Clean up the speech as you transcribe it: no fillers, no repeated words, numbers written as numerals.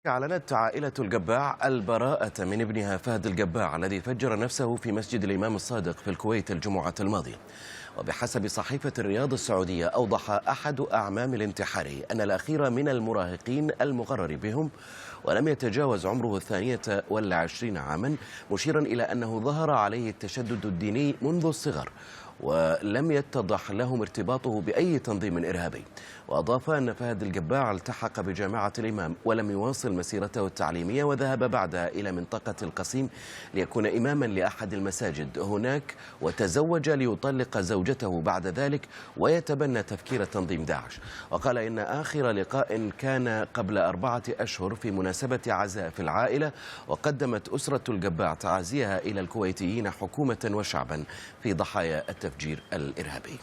أعلنت عائلة الجباع البراءة من ابنها فهد الجباع الذي فجر نفسه في مسجد الإمام الصادق في الكويت الجمعة الماضية. وبحسب صحيفة الرياض السعودية، أوضح أحد أعمام الانتحار أن الأخير من المراهقين المغرر بهم ولم يتجاوز عمره 22 عاما، مشيرا إلى أنه ظهر عليه التشدد الديني منذ الصغر ولم يتضح لهم ارتباطه بأي تنظيم إرهابي. وأضاف أن فهد الجباع التحق بجامعة الإمام ولم يواصل مسيرته التعليمية، وذهب بعدها إلى منطقة القصيم ليكون إماما لأحد المساجد هناك، وتزوج ليطلق زوجته بعد ذلك ويتبنى تفكير تنظيم داعش. وقال إن آخر لقاء كان قبل 4 أشهر في مناسبة عزاء في العائلة، وقدمت أسرة الجباع تعازيها إلى الكويتيين حكومة وشعبا في ضحايا التفجير الإرهابي.